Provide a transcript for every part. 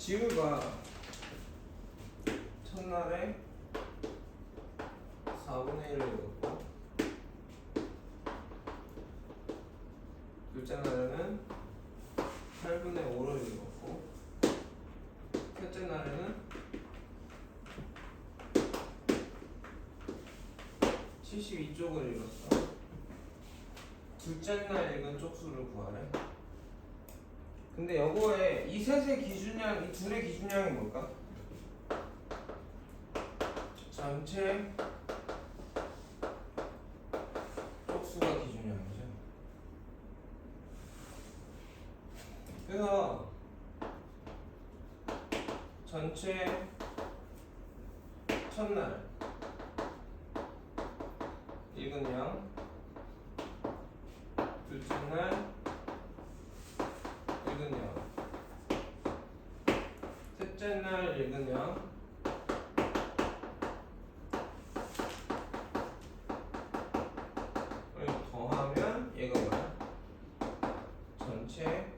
지우가 첫날에 4분의 1을 읽었고 둘째 날에는 8분의 5를 읽었고 셋째 날에는 72쪽을 읽었어. 둘째 날 읽은 쪽수를 구하래. 근데 요거에 이 셋의 기준량, 이 둘의 기준량이 뭘까? 전체 쪽수가 기준량이죠. 그래서 전체 첫날 읽은 양, 둘째 날 읽은 양, 셋째 날 읽은 양, 그리고 더하면 얘가 뭐야? 전체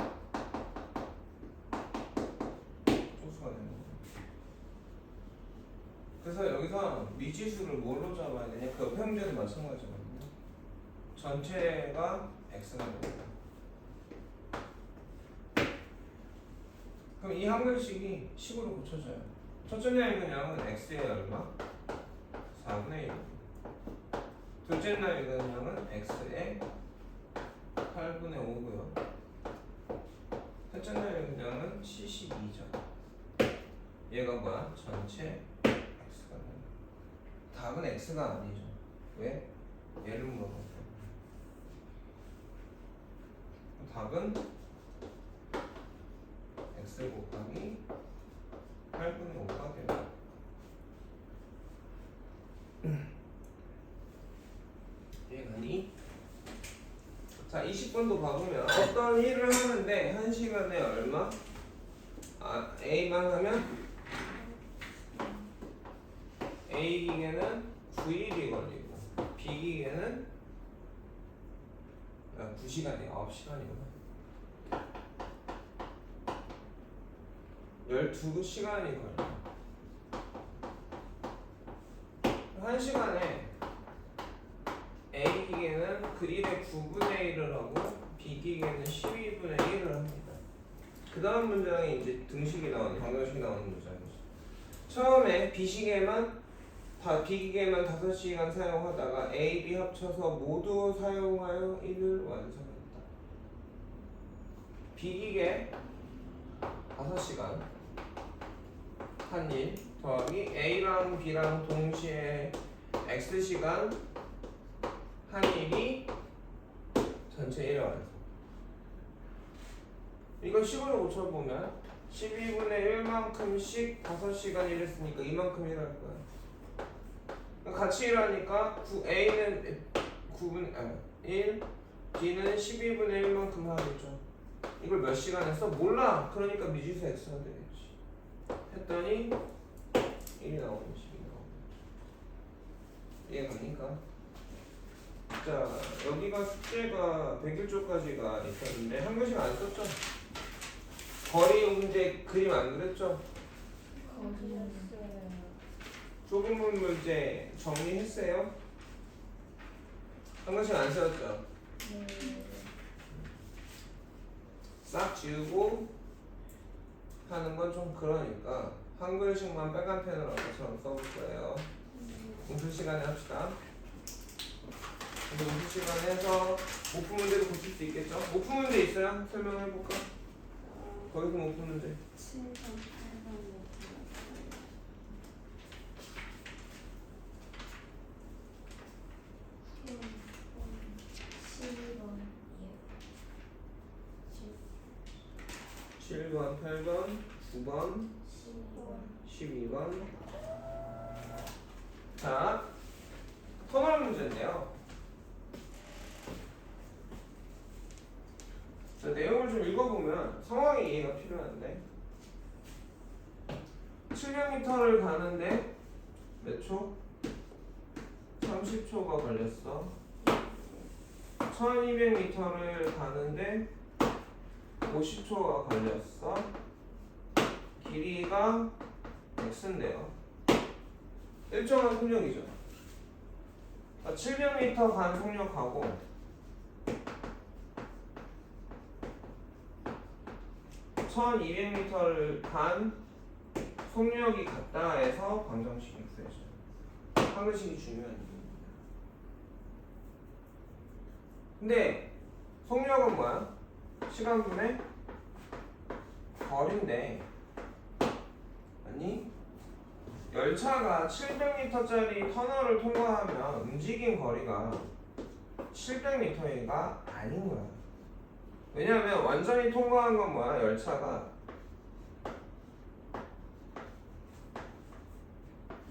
쪽수가 되는 거야. 그래서 여기서 미지수를 뭘로 잡아야 되냐? 그 옆에 문제도 마찬가지거든요. 전체가 x가 됩니다. 그럼 이 한 글씩이 식으로 고쳐져요. 첫째 날 읽은 양은 x의 얼마? 4분의 1. 둘째 날 읽은 양은 x의 8분의 5고요. 셋째 날 읽은 양은 72죠. 얘가 뭐야? 전체 x가 됩니다. 답은 x가 아니죠. 왜? 얘를 물어봤어요. 답은 x 곱하기 8분의 5가 돼요. 이해가니? 자, 20번도 봐보면 어떤 일을 하는데 1시간에 얼마? A만 하면 A 기계는 9일이 걸리고 B 기계는 9시간이 9시간이구나. 12시간이 걸려. 1시간에 A 기계는 그 일의 9분의 1을 하고 B 기계는 12분의 1을 합니다. 그 다음 문장이 이제 등식이 나오는, 방정식이 나오는 문장이죠. 처음에 B 기계만 5시간 사용하다가 A, B 합쳐서 모두 사용하여 1을 완성했다. B 기계 5시간 한 일 더하기 A랑 B랑 동시에 X시간 한 일이 전체 1의 완성. 이걸 식으로 고쳐보면 12분의 1만큼씩 5시간 일했으니까 이만큼 일할 거야. 같이 일하니까 A는 1, B는 12분의 1만큼 하겠죠. 이걸 몇 시간 했어? 몰라. 그러니까 미지수 X가 되겠지. 했더니 1이 나오는 식이 나오는. 이해갑니까? 자, 여기가 숙제가 101쪽까지가 있었는데 한 글씩 안 썼죠? 거리 문제 그림 안 그렸죠? 조금분 문제 정리했어요? 한 글씩 안 썼죠? 싹 지우고 하는 건 좀 그러니까 한 글씩만 빨간 펜으로 아까처럼 써볼 거예요. 공부 시간에 합시다. 근데 공부 시간에 해서 오프 문제도 고칠 수 있겠죠? 오프 문제 있어요? 설명해볼까? 거기서 오프 문제 7번, 8번, 7번, 8번, 9번, 12번. 자, 터널 문제인데요. 자, 내용을 좀 읽어보면 상황이 이해가 필요한데 700m를 가는데 몇 초? 30초가 걸렸어. 1200m를 가는데 50초가 걸렸어. 길이가 x인데요. 일정한 속력이죠. 700m 간 속력하고 1200m를 간 속력이 같다 해서 방정식이 구해져요. 방정식이 중요한 이유입니다. 근데 속력은 뭐야? 시간분의 거리인데, 아니 열차가 700m짜리 터널을 통과하면 움직인 거리가 700m가 아닌 거야. 왜냐하면 완전히 통과한 건 뭐야? 열차가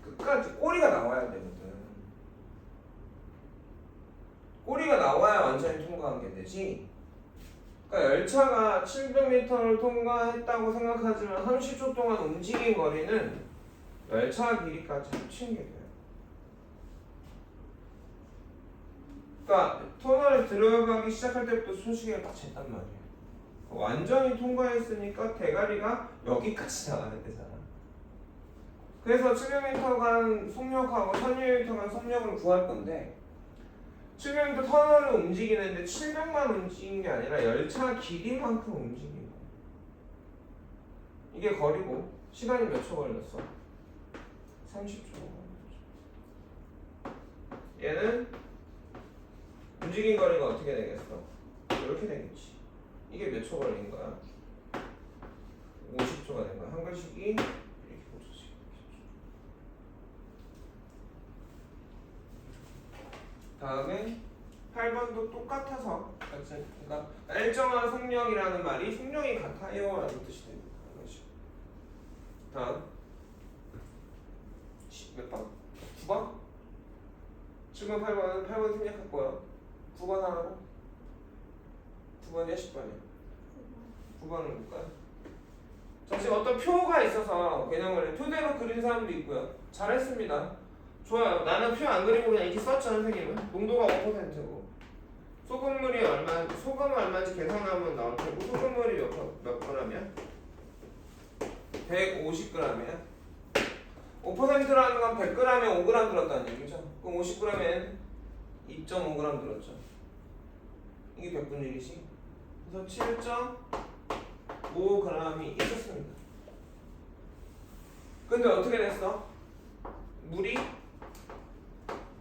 끝까지 꼬리가 나와야 되거든. 꼬리가 나와야 완전히 통과한 게 되지. 그러니까 열차가 700m를 통과했다고 생각하지만 30초 동안 움직인 거리는 열차 길이까지 합친 게 돼요. 그러니까 터널에 들어가기 시작할 때부터 순식간에 다 쟀단 말이야. 완전히 통과했으니까 대가리가 여기까지 나가야 되잖아. 그래서 700m 간 속력하고 1200m 간 속력을 구할 건데, 700m 터널을 움직이는데 700만 움직인 게 아니라 열차 길이만큼 움직인 거야. 이게 거리고 시간이 몇 초 걸렸어? 30초. 얘는 움직인 거리가 어떻게 되겠어? 이렇게 되겠지. 이게 몇 초 걸린 거야? 50초가 된 거야. 한 글씩이 이렇게 고쳐지게. 다음에 8번도 똑같아서, 그러니까 일정한 속력이라는 말이 속력이 같아요 라는 뜻이 됩니다. 다음 몇 번? 9번? 7번, 8번은 8번 생략할 거야. 9번 하라고? 9번이야, 10번이야? 9번을 볼까요? 자, 지금 어떤 표가 있어서 개념을 표대로 그린 사람도 있고요. 잘했습니다. 좋아요. 나는 표 안 그리고 그냥 이렇게 썼죠, 선생님은. 농도가 5%고 소금물이 소금은 얼마인지 계산하면 나올 테고, 소금물이 몇 g이야? 150g이야. 5%라는 건 100g에 5g 들었다는 얘기죠. 그럼 50g엔 2.5g 들었죠. 이게 몇 분의 1이지? 그래서 7.5g이 있었습니다. 근데 어떻게 됐어? 물이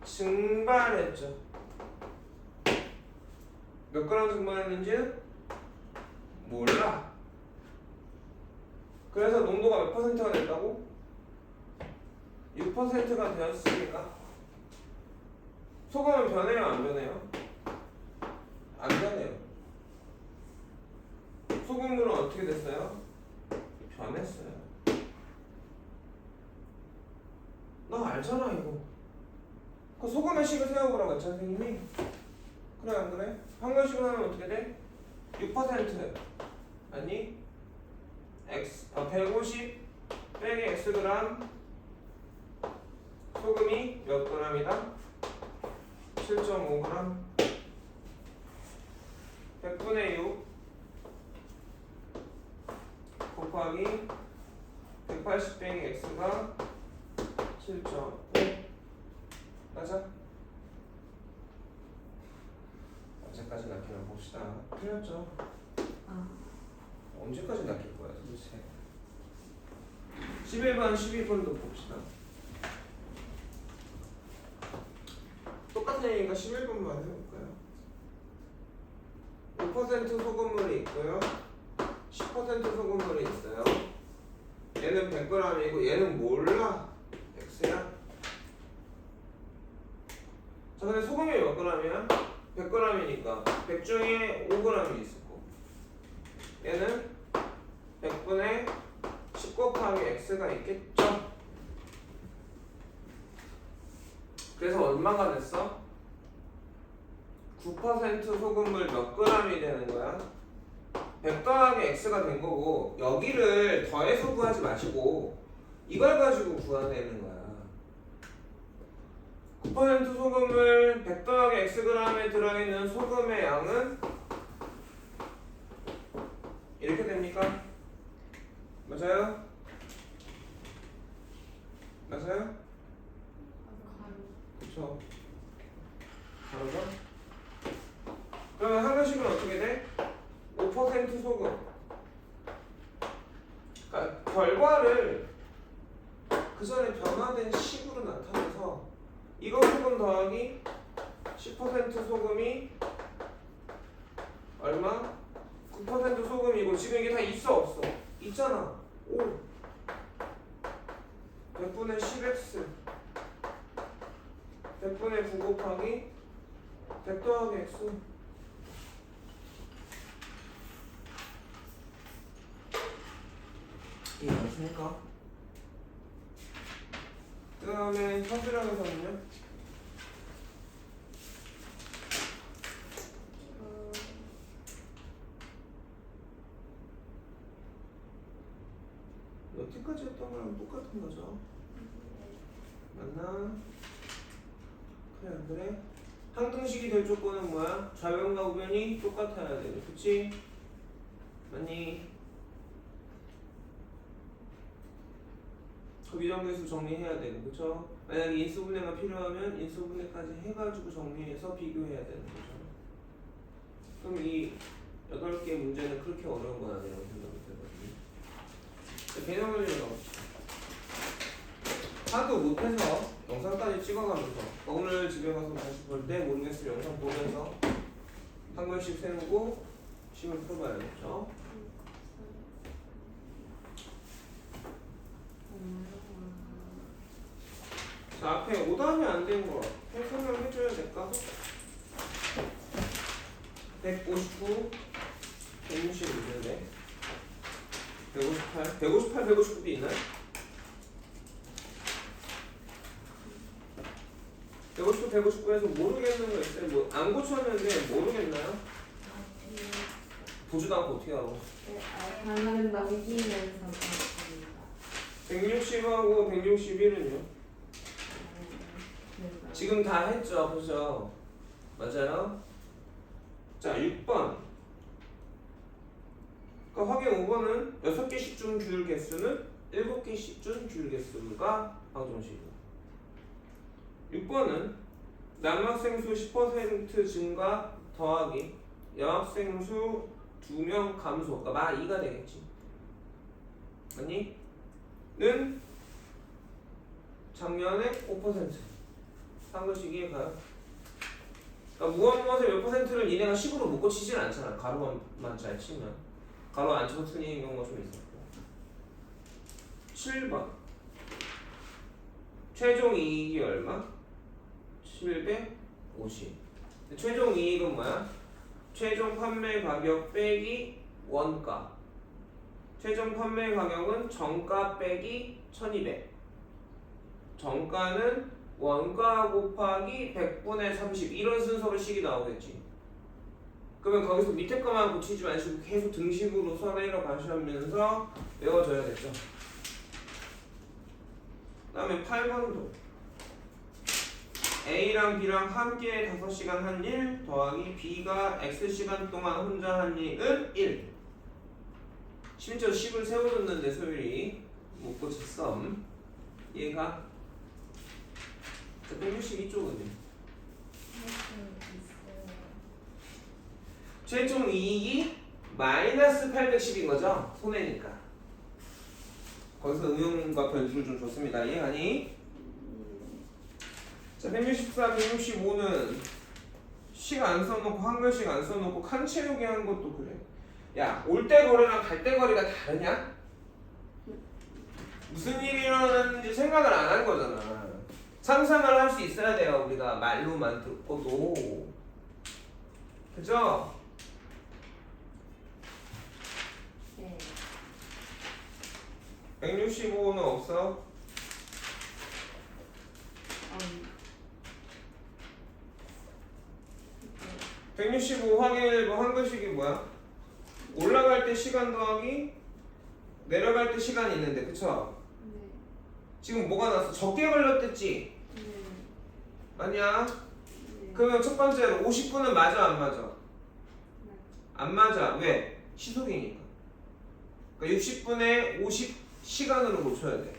증발했죠. 몇 그램 증발했는지는 몰라. 그래서 농도가 몇 퍼센트가 됐다고? 6%가 되었으니까. 소금은 변해요, 안 변해요? 안 변해요. 소금물은 어떻게 됐어요? 변했어요. 너 알잖아 이거. 그 소금의 식을 세워보라고 했죠 선생님이. 그래 안 그래? 한 글씩을 하면 어떻게 돼? 6% 아니 150 빼기 xg 소금이 몇 g이다? 7.5g 100분의 6 곱하기 180 빼기 x가 7.5 맞아? 언제까지 낚이나 봅시다. 틀렸죠? 언제까지 낚일 거야 도대체? 11번, 12번도 봅시다. 똑같은 얘기니까 11번만 해볼까요? 5% 소금물이 있고요, 10% 소금물이 있어요. 얘는 100g이고 얘는 몰라. X야. 자, 근데 소금이 몇 g이야? 100g이니까 100 중에 5g이 있었고, 얘는 100분의 10 곱하기 x가 있겠죠? 그래서 얼마가 됐어? 9% 소금물 몇 g이 되는 거야? 100 더하기 x가 된 거고, 여기를 더해서 구하지 마시고 이걸 가지고 구하내는 거야. 9% 소금을 100 더하기 xg에 들어있는 소금의 양은 이렇게 됩니까? 맞아요? 맞아요? 가로. 그쵸. 바로가? 그러면 한 가식은 어떻게 돼? 5% 소금. 그러니까 결과를 그 전에 변화된 식으로 나타내서 이거 소금 더하기 10% 소금이 얼마? 9% 소금이고 지금 이게 다 있어 없어? 있잖아. 5 100분의 10x 100분의 9 곱하기 100 더하기 x 이해하십니까? 그 다음에 서술형에서는요? 여태까지 했던 거랑 똑같은 거죠. 맞나? 그래 안 그래? 항등식이 될 조건은 뭐야? 좌변과 우변이 똑같아야 돼. 그치? 맞니? 그 미정계수 정리해야 되고 그쵸? 만약에 인수분해가 필요하면 인수분해까지 해가지고 정리해서 비교해야 되는 거죠. 그럼 이 8개 문제는 그렇게 어려운 건 아니라고 생각이 들거든요. 개념을 읽어봅시다. 하도 못해서 영상까지 찍어가면서 오늘 집에 가서 다시 볼 때 모르겠으면 영상 보면서 한 번씩 세우고 식을 풀어봐야겠죠. 자, 앞에 오답이 안 된 거 설명해줘야 될까? 159 160 있는데 158 159도 있나요? 159, 159에서 모르겠는 거 있어요? 뭐 안 고쳤는데 모르겠나요? 보지도 않고 어떻게 하고? 방금 넘기면서 봤습니다. 160하고 161은요? 지금 다 했죠, 그죠? 맞아요? 자, 6번. 그러니까 확인 5번은 6개씩 준 줄 개수는 7개씩 준 줄 개수가 방정식이고 6번은 남학생 수 10% 증가 더하기 여학생 수 2명 감소, 그러니까 마 2가 되겠지. 아니? 는 작년에 5%. 한 것씩 이해가요? 그러니까 무엇무엇의 몇 퍼센트를 니네가 식으로 못 고치진 않잖아. 가로만 잘 치면. 가로 안 쳐서 틀리는 경우가 좀 있었고. 7번. 최종 이익이 얼마? 750. 최종 이익은 뭐야? 최종 판매 가격 빼기 원가. 최종 판매 가격은 정가 빼기 1200. 정가는 원가 곱하기 100분의 30 이런 순서로 식이 나오겠지. 그러면 거기서 밑에 거만 고치지 마시고 계속 등식으로 선행으로 가시면서 외워줘야겠죠. 그 다음에 8번도 A랑 B랑 함께 5시간 한 일 더하기 B가 X시간 동안 혼자 한 일은 1. 심지어 식을 세워줬는데 소율이 못 고쳤어. 얘가 162쪽은요. 최종 이익이 마이너스 810인 거죠? 손해니까. 거기서 응용과 변수를 좀 줬습니다. 이해가니? 자, 164, 165는 식 안 써놓고 한글씩 안 써놓고 칸 채우기 한 것도 그래. 야, 올 때 거리랑 갈 때 거리가 다르냐? 무슨 일이 일어났는지 생각을 안 한 거잖아. 상상을 할 수 있어야 돼요. 우리가 말로만 듣고도. 그죠? 네. 165는 없어? 165 확인 뭐 한글식이 뭐야? 올라갈 때 시간 더하기 내려갈 때 시간이 있는데 그쵸? 네. 지금 뭐가 났어? 적게 걸렸댔지? 네. 아니야? 네. 그러면 첫 번째로 50분은 맞아 안 맞아? 네. 안 맞아. 왜? 시속이니까. 그러니까 60분에 50시간으로 고쳐야 돼.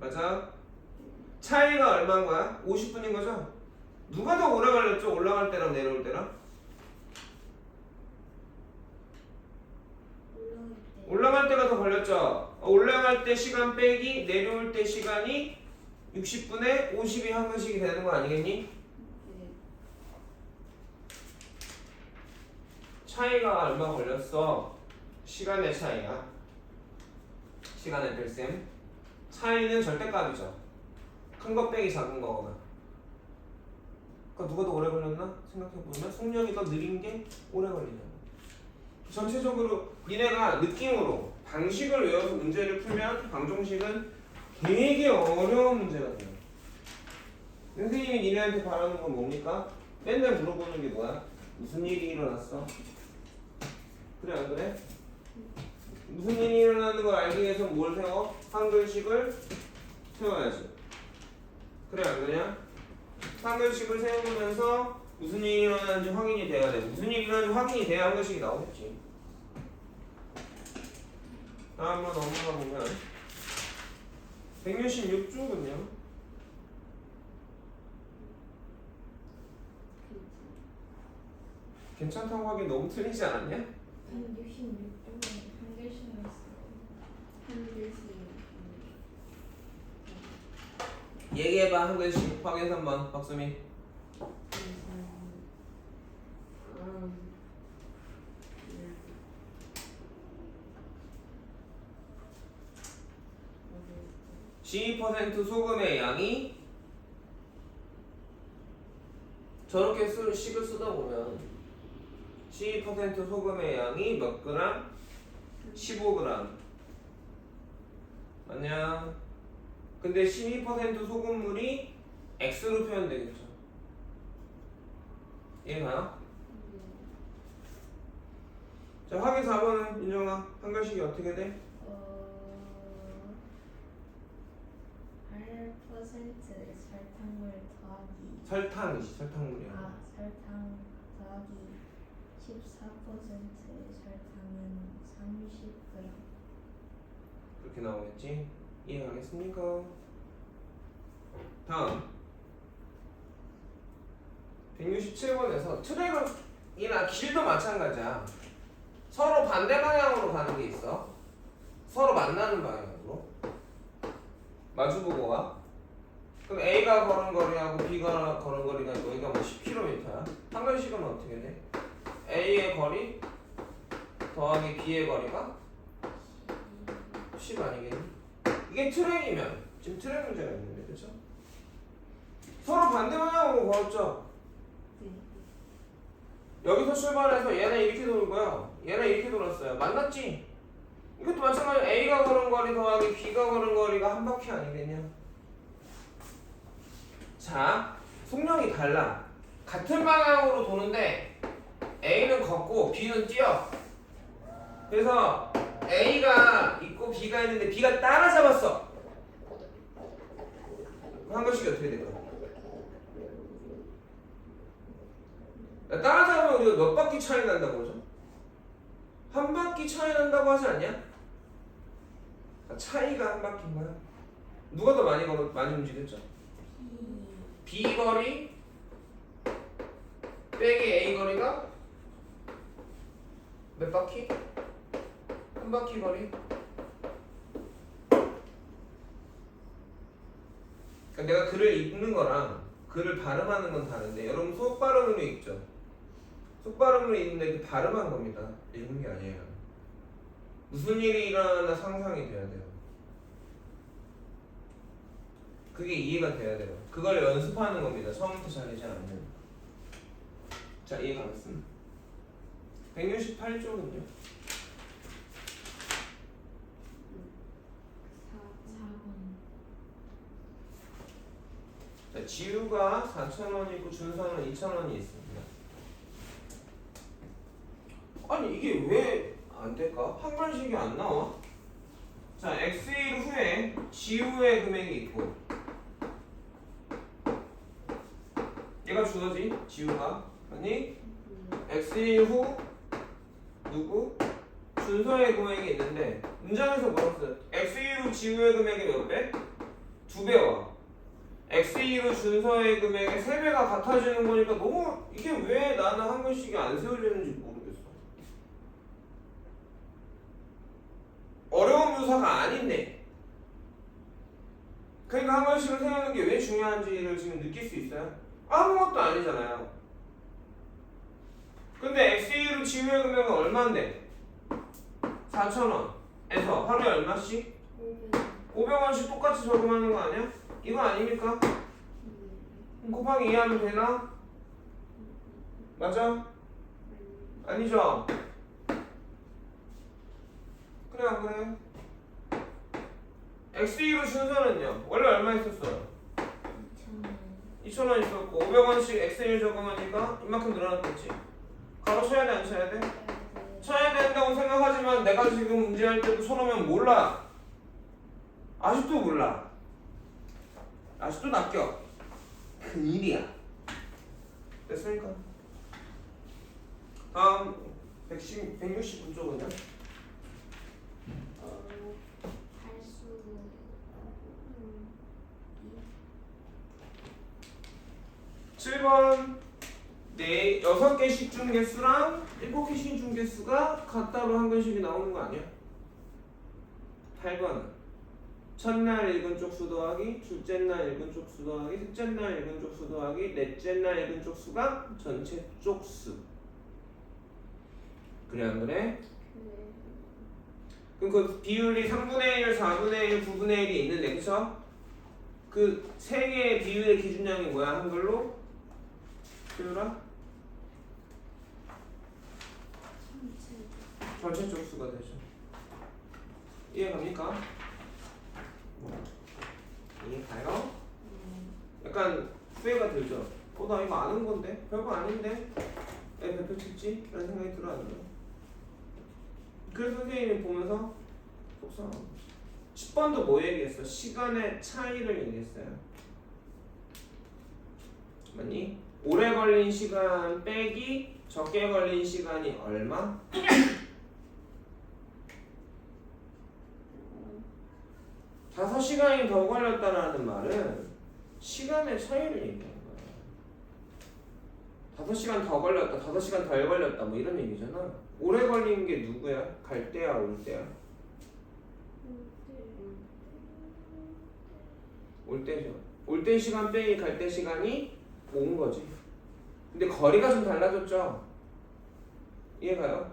맞아? 차이가 얼마인 거야? 50분인 거죠? 누가 더 오래 걸렸죠? 올라갈 때랑 내려올 때랑? 올라갈 때가 더 걸렸죠? 올라갈 때 시간 빼기 내려올 때 시간이 60분에 50이 한 번씩이 되는 거 아니겠니? 네. 차이가 얼마 걸렸어? 시간의 차이야. 시간의 뺄셈. 차이는 절대값이죠. 큰 거 빼기 작은 거거나. 그러니까 누가 더 오래 걸렸나? 생각해보면 속력이 더 느린 게 오래 걸리잖아. 전체적으로 니네가 느낌으로 방식을 외워서 문제를 풀면 방정식은 되게 어려운 문제가 돼요. 선생님이 니네한테 바라는 건 뭡니까? 맨날 물어보는 게 뭐야? 무슨 일이 일어났어? 그래 안 그래? 무슨 일이 일어나는 걸 알기 위해서 뭘 세워? 한글식을 세워야지. 그래 안 그냐? 한글식을 세우면서 무슨 일이 일어나는지 확인이 돼야 돼. 무슨 일이 일어나는지 확인이 돼야 한글식이 나오겠지. 다음으로 넘어가 보면 166쪽은요. 괜찮다고 하기 너무 틀리지 않았냐? 166쪽에 한 글씨만 있어요. 한 글씨. 얘기해봐 한글식 확인 3번 박수민. (12% 소금의 양이) 저렇게 식을 쓰다 보면 12% 소금의 양이 몇 그램? 15g 맞냐? 근데 12% 소금물이 X로 표현되겠죠. 이해가요? 자 확인 4번은 인정아 한글식이 어떻게 돼? 8% 설탕물 더하기 설탕이지 설탕물이야. 설탕 더하기 14% 설탕은 30g. 그렇게 나오겠지? 이해가겠습니까? 다음 167번에서 트랙이나 길도 마찬가지야. 서로 반대 방향으로 가는 게 있어. 서로 만나는 방향으로 마주보고 와. 그럼 A가 걸은 거리하고 B가 걸은 거리가 여기가 뭐 10km야. 한글식은 어떻게 돼? A의 거리 더하기 B의 거리가 10 아니겠니? 이게 트랙이면 지금 트랙 문제가 있는데 그렇죠? 서로 반대 방향으로 걸었죠? 네. 여기서 출발해서 얘는 이렇게 돌고요. 얘는 이렇게 돌았어요. 만났지? 이것도 마찬가지로 A가 걸은 거리 더하기 B가 걸은 거리가 한 바퀴 아니겠냐? 자, 속력이 달라. 같은 방향으로 도는데 A는 걷고 B는 뛰어. 그래서 A가 있고 B가 있는데 B가 따라잡았어. 한 번씩 어떻게 될까? 따라잡으면 우리가 몇 바퀴 차이 난다고 그러죠? 한 바퀴 차이 난다고 하지 않냐? 차이가 한 바퀴인 거야. 누가 더 많이 움직였죠? B 거리 빼기 A 거리가 몇 바퀴? 한 바퀴 거리. 그러니까 내가 글을 읽는 거랑 글을 발음하는 건 다른데 여러분 속 발음으로 읽죠? 속 발음으로 읽는데 그 발음한 겁니다. 읽는 게 아니에요. 무슨 일이 일어나나 상상이 돼야 돼요. 그게 이해가 돼야 돼요. 그걸 연습하는 겁니다. 처음부터 잘되지 않으면. 자, 이해 가겠습니다. 168쪽은요? 4번. 자, 지우가 4,000원이 있고 준서는 2,000원이 있습니다. 아니 이게 왜 안 될까? 한글식이 안 나와? 자, X1 후에 지우의 금액이 있고 얘가 주어지? 지우가 아니 X1 후 누구? 준서의 금액이 있는데 문장에서 뭐라 써요? X1 후 지우의 금액이 몇 배? 2배와 x2로 준서의 금액의 3배가 같아지는 거니까 너무 이게 왜 나는 한 번씩이 안 세워지는지 모르겠어. 어려운 묘사가 아닌데 그러니까 한 번씩을 세우는 게 왜 중요한지를 지금 느낄 수 있어요? 아무것도 아니잖아요. 근데 x2로 지우의 금액은 얼마인데? 4,000원에서 하루에 얼마씩? 500원씩 똑같이 적용하는 거 아니야? 이거 아닙니까? 곱하기 2 하면 되나? 맞아? 아니죠? 그래 안 그래? x2로 순서는요? 원래 얼마 있었어요? 2,000원 있었고 500원씩 x1 적용하니까 이만큼 늘어났겠지? 가로 쳐야 돼 안 쳐야 돼? 쳐야 된다고 생각하지만 내가 지금 문제할 때도 쳐놓으면 몰라. 아직도 몰라. 아직도 낚여. 큰일이야. 됐으니까 다음 169쪽은요? 할수 7번 6개씩 준 개수랑 7개씩 준 개수가 같다로 한 건씩이 나오는 거 아니야? 8번은 첫날 읽은 쪽수 더하기 둘째 날 읽은 쪽수 더하기 셋째 날 읽은 쪽수 더하기 넷째 날 읽은 쪽수가 전체 쪽수. 그래 안 그래? 그럼 그 비율이 3분의 1, 4분의 1, 9분의 1이 있는데 그쵸? 그 세 개의 비율의 기준량이 뭐야 한글로? 비율아? 전체 쪽수가 되죠. 이해갑니까? 이해가요? 약간 후회가 들죠? 나 이거 아는 건데? 별거 아닌데? 왜 별표 쳤지? 라는 생각이 들어 안 들어? 그래서 선생님이 보면서 속상하고 10번도 뭐 얘기했어? 시간의 차이를 얘기했어요. 맞니? 오래 걸린 시간 빼기 적게 걸린 시간이 얼마? 5시간이 더 걸렸다라는 말은 시간의 차이를 얘기하는 거야. 5시간 더 걸렸다, 5시간 덜 걸렸다 뭐 이런 얘기잖아. 오래 걸린 게 누구야? 갈 때야, 올 때야? 올 때죠. 올 때 시간 빼기 갈 때 시간이 온 거지. 근데 거리가 좀 달라졌죠? 이해가요?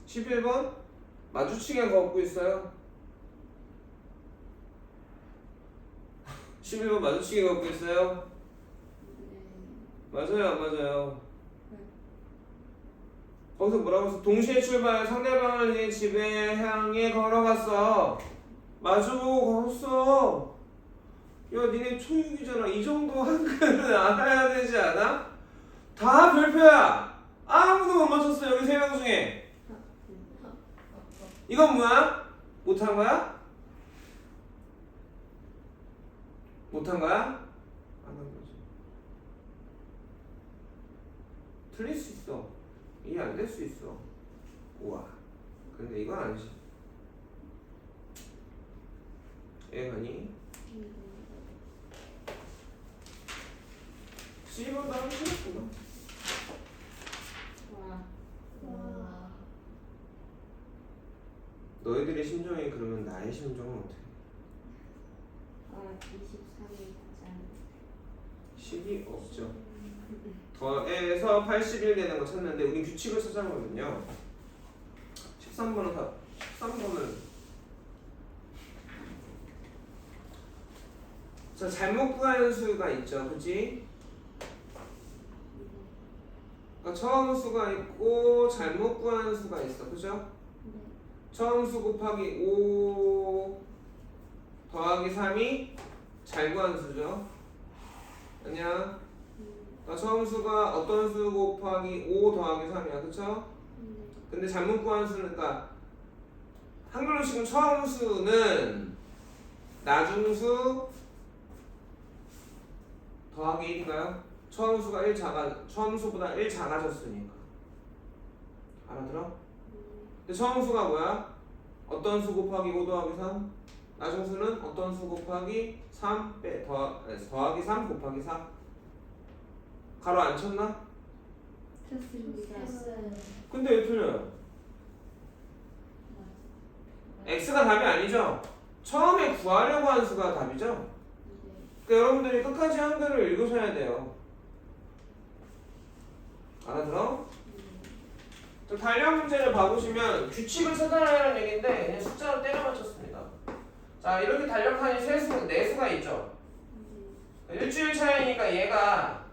11번 마주치게 걷고 있어요. 11번 마주치게 걷고 있어요. 맞아요 안 맞아요? 거기서 뭐라고 했어? 동시에 출발 상대방을 내 집에 향해 걸어갔어. 마주보고 걸었어. 야 니네 초육이잖아. 이 정도 한글은 알아야 되지 않아? 다 별표야. 아무도 못 맞췄어 여기 3명 중에. 이건 뭐야? 못한 거야? 못한 거야? 안 한 거지. 틀릴 수 있어. 이해 안 될 수 있어. 우와. 근데 이건 아니지. 얘가니? C보다 한 틀렸구나. 와. 너희들의 심정이 그러면 나의 심정은 어떻게? 23일 가장 10이 없죠. 더해서 81 되는 거 찾는데 우리 규칙을 찾아보면요. 13번은 자 잘못 구하는 수가 있죠, 그렇지? 그러니까 처음 수가 있고 잘못 구하는 수가 있어, 그죠? 처음 수 곱하기 5 더하기 3이 잘 구하는 수죠. 아니야? 그러니까 처음 수가 어떤 수 곱하기 5 더하기 3이야, 그쵸? 근데 잘못 구한 수는, 그러니까 한글로 지금 처음 수는 나중수 더하기 1인가요? 처음 수가 처음 수보다 1 작아졌으니까. 알아들어? 근데 처음 수가 뭐야? 어떤 수 곱하기 5 더하기 3? 나중수는 어떤 수 곱하기 3 더하기 3 곱하기 4. 가로 안 쳤나? 쳤습니다. 근데 왜 틀려요? x가 답이 아니죠? 처음에 구하려고 한 수가 답이죠? 그러니까 여러분들이 끝까지 한글을 읽으셔야 돼요. 알아들어? 또 단련 문제를 봐보시면 규칙을 찾아내라는 얘기인데 그냥 숫자로 때려 맞췄습니다. 자, 이렇게 단력한이 네 수가 있죠? 일주일 차이니까 얘가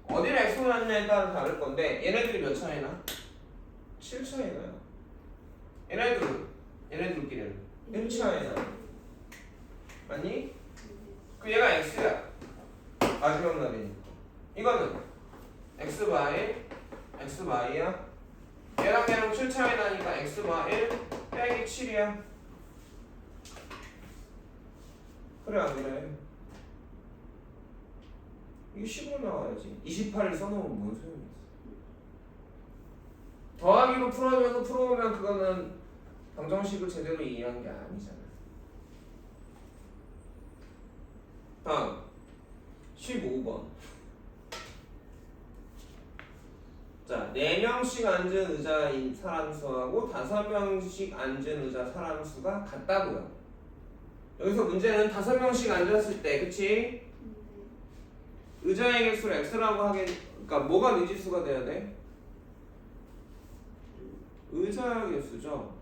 어디를 x로 놨냐에 따라 다를 건데 얘네들이 몇 차이나? 7 차이나요. 얘네들끼리는 1 차이나. 맞니? 그 얘가 x야. 마지막 날이니까. 이거는 x 바 1, x 바 2야. 얘랑 7 차이 나니까 x 바 1 빼기 7이야. 그래 안 그래? 이게 10으로 나와야지. 28을 써놓으면 뭔 소용이 있어. 더하기로 풀어오면 그거는 방정식을 제대로 이해한 게 아니잖아. 다음 15번. 자, 4명씩 앉은 의자인 사람 수하고 5명씩 앉은 의자 사람 수가 같다고요. 여기서 문제는 5명씩 앉았을 때, 그치? 의자의 개수를 x라고 그러니까 뭐가 미지수가 돼야 돼? 의자 개수죠.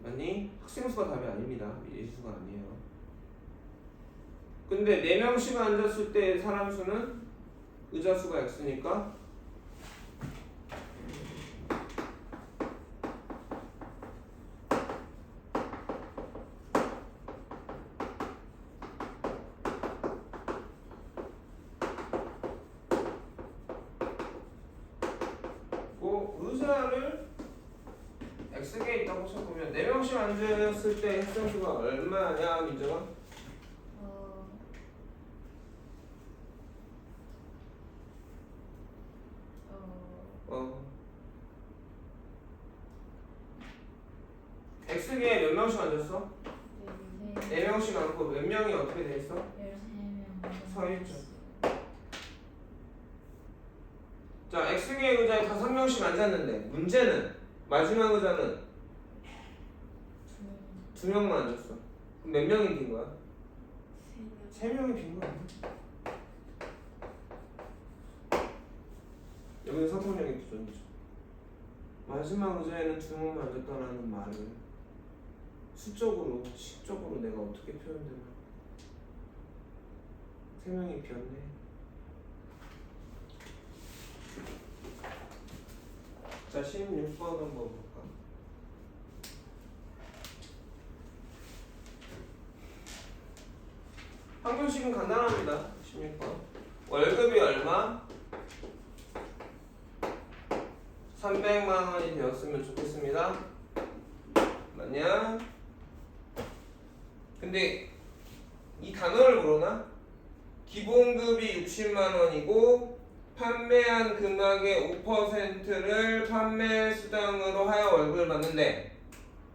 맞니? 학생 수가 답이 아닙니다. 미지수가 아니에요. 근데 4명씩 앉았을 때 사람 수는 의자 수가 x니까 의자를 x개에 있다고 쳐보면 4명씩 앉았을 때 학생 수가 얼마냐, 민정아? x개에 몇 명씩 앉았어? 4명씩 앉고 몇 명이 어떻게 돼 있어? 13명. 서있죠. 자, x개의 의자에 5명씩 앉았는데 문제는 마지막 의자는 2명만 앉았어. 그럼 몇 명이 빈 거야? 3명이 빈 거야. 여기는 사통량의 기준이죠. 마지막 의자에는 2명만 앉았다라는 말을 수적으로, 식적으로 내가 어떻게 표현되나? 3명이 비었네. 자, 16번 한번 볼까? 항공식은 간단합니다. 16번. 월급이 얼마? 300만 원이 되었으면 좋겠습니다. 맞냐? 근데 이 단어를 모르나? 기본급이 60만 원이고 판매한 금액의 5%를 판매 수당으로 하여 월급을 받는데,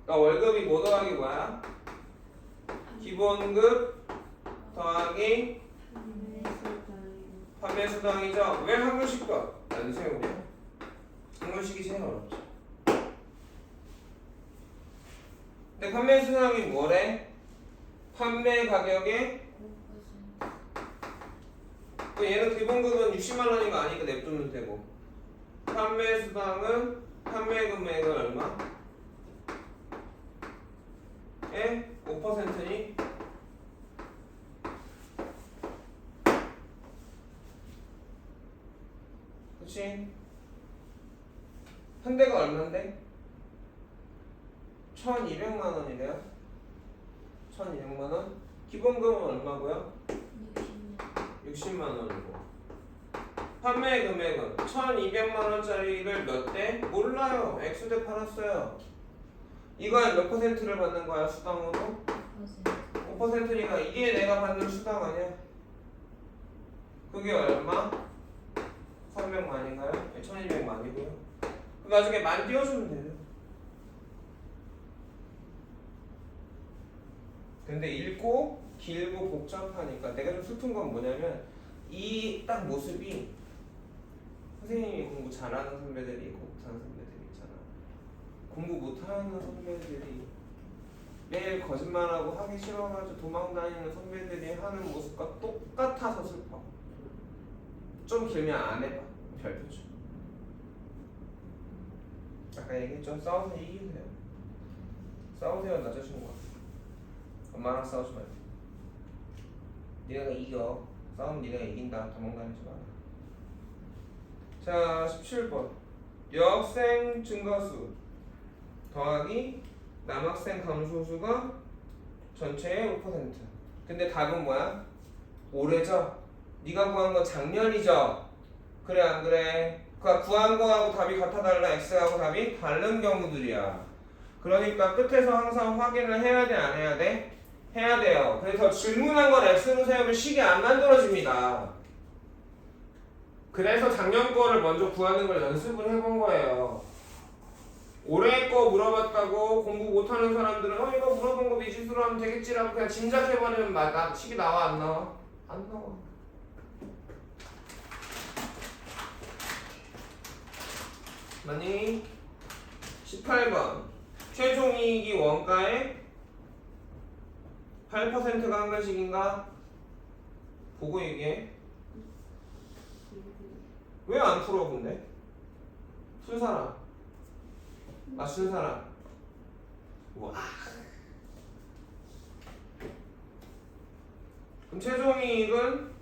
그러니까 월급이 뭐 더하기 뭐야? 기본급 더하기 판매 수당이죠. 왜 한글식도 안 세우냐? 한글식이 제일 어렵죠. 근데 판매 수당이 뭐래? 판매 가격의 얘는 기본급은 60만 원인 거 아니까 냅두면 되고, 판매 수당은 판매 금액은 얼마? 에 5%니? 그치? 현대가 얼만데? 1200만 원이래요. 1200만 원? 기본금은 얼마고요? 60만 원이고, 판매 금액은 1200만 원짜리를 몇 대? 몰라요. X대 팔았어요. 이거에 몇 퍼센트를 받는 거야, 수당으로? 5%니까 이게 내가 받는 수당 아니야? 그게 얼마? 300만인가요? 1200만이고요. 나중에 만 띄워주면 돼요. 근데 읽고 길고 복잡하니까 내가 좀 슬픈 건 뭐냐면 이 딱 모습이 선생님이 공부 잘하는 선배들이 있고 못하는 선배들이 있잖아. 공부 못하는 선배들이 매일 거짓말하고 하기 싫어가지고 도망다니는 선배들이 하는 모습과 똑같아서 슬퍼. 좀 길면 안 해봐. 별표 줘. 아까 얘기했죠? 싸워서 이기세요. 싸우세요 남자친구가. 엄마랑 싸우지 말고. 니네가 이겨. 싸우면 니네가 이긴다. 도망다니지 마라. 자 17번 여학생 증가수 더하기 남학생 감소수가 전체의 5%. 근데 답은 뭐야? 올해죠? 네가 구한 건 작년이죠? 그래 안 그래? 그러니까 구한 거하고 답이 같아 달라. x하고 답이 다른 경우들이야. 그러니까 끝에서 항상 확인을 해야 돼 안 해야 돼? 해야 돼요. 그래서 질문한 걸 x로 세우면 식이 안 만들어집니다. 그래서 작년 거를 먼저 구하는 걸 연습을 해본 거예요. 올해 거 물어봤다고 공부 못하는 사람들은 이거 물어본 거 미지수로 하면 되겠지라고 그냥 짐작해버리면 식이 나와 안 나와? 안 나와. 맞니? 18번 최종이익이 원가의 8%가 한 글씩인가? 보고 얘기해. 왜 안 풀어 근데? 풀 사람 맞춘 사람. 와. 그럼 최종이익은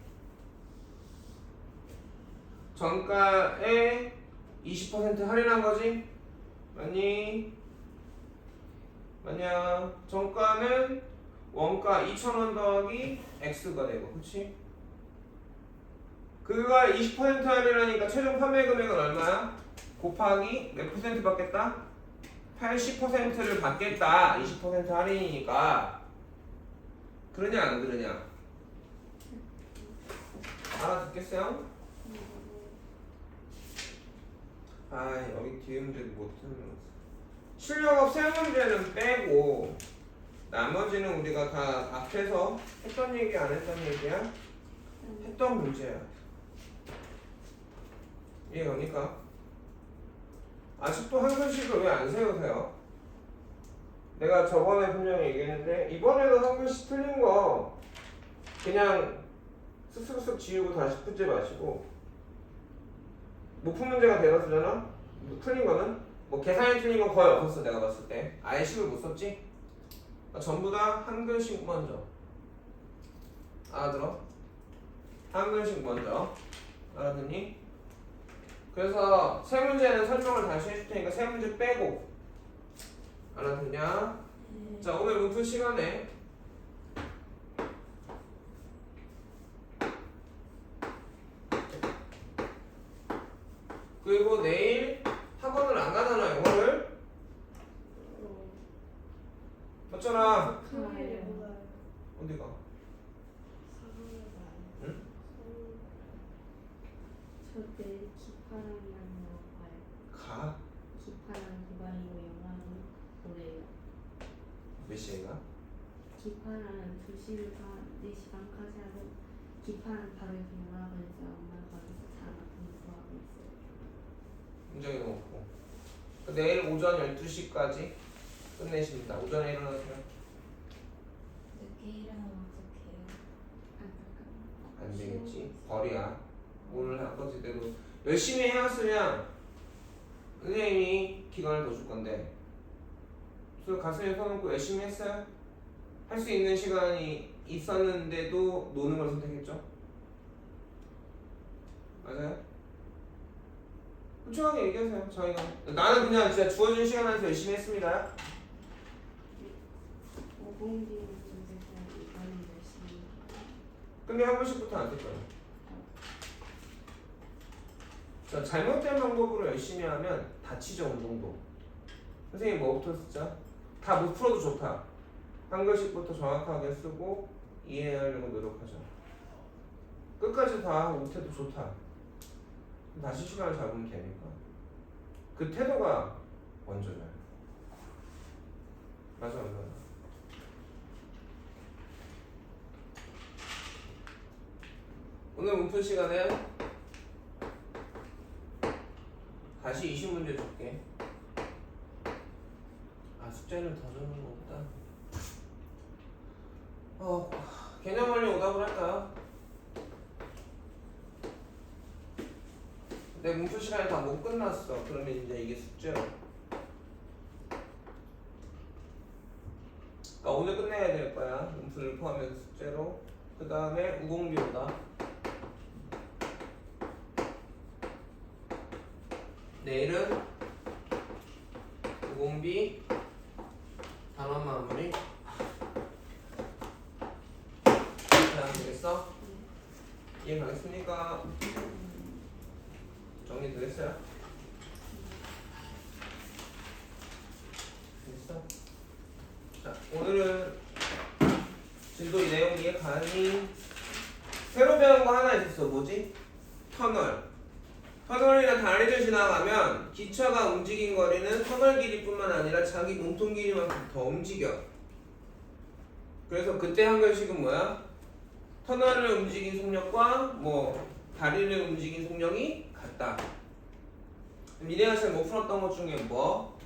정가에 20% 할인한 거지? 맞니? 맞냐? 정가는 원가 2,000원 더하기 X가 되고, 그치? 그가 20% 할인하니까 최종 판매 금액은 얼마야? 곱하기 몇 퍼센트 받겠다? 80%를 받겠다. 20% 할인이니까. 그러냐 안 그러냐? 알아듣겠어요? 여기 뒤에 문제도 못 틀렸어. 출력업 세 문제는 빼고 나머지는 우리가 다 앞에서 했던 얘기 안 했던 얘기야? 했던 문제야. 이해갑니까? 아직도 한 글씩을 왜 안 세우세요? 내가 저번에 분명히 얘기했는데 이번에도 한 글씩 틀린 거 그냥 쓱쓱쓱 지우고 다시 풀지 마시고 못 푼 문제가 대다수잖아? 틀린 거는? 뭐 계산이 틀린 건 거의 없었어 내가 봤을 때. 아예 식을 못 썼지? 그러니까 전부 다 한 글씩 먼저. 알아들어? 한 글씩 먼저. 알아듣니? 그래서 세 문제는 설명을 다시 해줄 테니까 세 문제 빼고. 알아듣냐? 자 오늘 문풀 시간에 그리고 내일 학원을 안 가잖아 영어를. 맞잖아. 어디가? 응? 저 내일 기파랑이랑 봐요. 가? 기파랑 기반이고 영화는 보래요. 몇 시에가? 기파랑 2시 반, 4시 반까지 하고 기파랑 바로 이렇게 영화관에서 엄마 거기서 자막 공부하고 있어요. 문정이 놓고 내일 오전 12시까지 끝내십니다. 오전에 일어나세요. 늦게 일어나면 어떡해요? 안 되겠지. 벌이야. 오늘 아버지대로 열심히 해왔으면 선생님이 기간을 더 줄 건데 그래서 가슴에 손 얹고 열심히 했어요? 할 수 있는 시간이 있었는데도 노는 걸 선택했죠? 맞아요? 솔직하게 얘기하세요. 저희가 나는 그냥 진짜 주어진 시간 안에서 열심히 했습니다. 5분 뒤에 좀 되고 이거는 열심히. 근데 한 번씩부터 안 될 거예요. 자, 잘못된 방법으로 열심히 하면 다치죠, 운동도. 선생님 뭐부터 쓰자? 다 못 풀어도 좋다. 한 글씩부터 정확하게 쓰고 이해하려고 노력하자. 끝까지 다 못해도 좋다. 다시 시간을 잡으면 되니까. 그 태도가 먼저잖아요. 맞아, 맞아. 오늘 문풀 시간에 다시 20문제 줄게. 아, 숙제를 더 주는 거보다 개념 원리 오답을 할까요? 내 문풀 시간이 다 못 끝났어. 그러면 이제 이게 숙제로. 그러니까 오늘 끝내야 될 거야. 문풀을 포함해서 숙제로. 그 다음에 우공비 오답. 내일은 우공비 단원 마무리. 이렇게 하면 되겠어? 이해 가겠습니까? 정리 되겠어요? 됐어? 자, 오늘은 진도 이 내용 이해 가니? 새로 배운 거 하나 있었어. 뭐지? 터널. 터널이나 다리를 지나가면 기차가 움직인 거리는 터널 길이뿐만 아니라 자기 몸통 길이만큼 더 움직여. 그래서 그때 한 결식은 뭐야? 터널을 움직인 속력과 다리를 움직인 속력이 같다. 미래가 제일 못 풀었던 것 중에 뭐?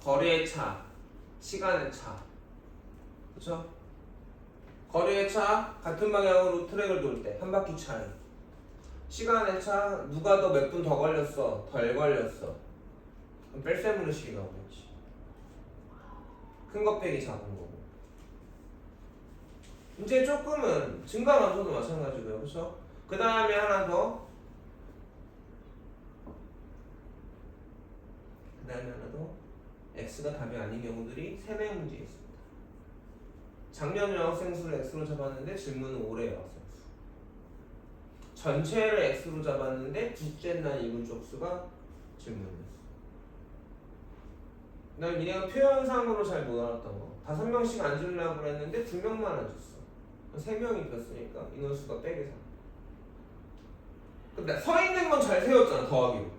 거리의 차, 시간의 차. 그쵸? 거리의 차, 같은 방향으로 트랙을 돌 때 한 바퀴 차이. 시간의 차, 누가 더 몇 분 더 걸렸어? 덜 걸렸어. 그럼 뺄셈으로식이 나오겠지. 큰 거 빼기 작은 거고. 이제 조금은 증가 감소도 마찬가지고요. 그쵸? 그 다음에 하나 더. 그 다음에 하나 더. X가 답이 아닌 경우들이 3개 문제 있습니다. 작년 여학생 수를 X로 잡았는데 질문은 올해 여학생 수. 전체를 X로 잡았는데 둘째 날 이분 쪽수가 질문이었어. 그 다음에 니네가 표현상으로 잘 못 알았던 거. 5명씩 앉으려고 했는데 2명만 앉았어. 3명이 비었으니까 인원수가 빼기 3. 근데 서 있는 건 잘 세웠잖아. 더하기로.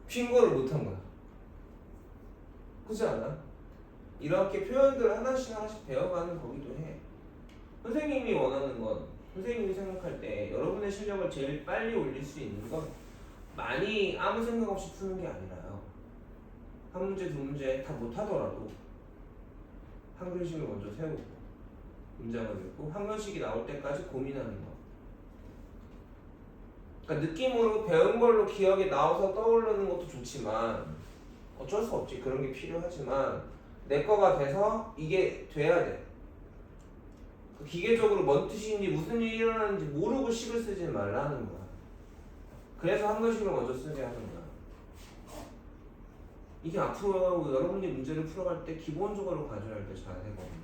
핀 거를 못한 거야. 그렇지 않아? 이렇게 표현들을 하나씩 배워가는 거기도 해. 선생님이 원하는 건, 선생님이 생각할 때 여러분의 실력을 제일 빨리 올릴 수 있는 건 많이 아무 생각 없이 푸는 게 아니라요. 한 문제, 두 문제 다 못하더라도 한 글씩을 먼저 세우고 문장을 읽고 한 글씩이 나올 때까지 고민하는 거. 그러니까 느낌으로 배운 걸로 기억이 나와서 떠오르는 것도 좋지만 어쩔 수 없지. 그런 게 필요하지만 내 거가 돼서 이게 돼야 돼. 기계적으로 뭔 뜻인지 무슨 일이 일어나는지 모르고 식을 쓰지 말라는 거야. 그래서 한 글씩을 먼저 쓰게 하는 거야. 이게 앞으로 여러분이 문제를 풀어갈 때 기본적으로 가져야 할 때 자세거든요.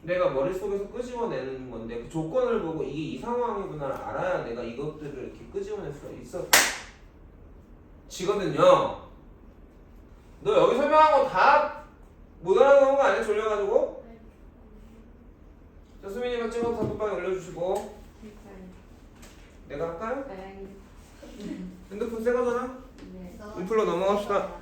내가 머릿속에서 끄집어내는 건데 그 조건을 보고 이게 이 상황이구나 알아야 내가 이것들을 이렇게 끄집어낼 수가 있어. 지거든요. 너 여기 설명한 거 다 못 알아듣는 거 아니야? 졸려가지고? 자, 수민이가 찍어서 단톡방에 올려주시고 내가 할까요? 네. 핸드폰 새 거잖아? 네. 인플로 넘어갑시다.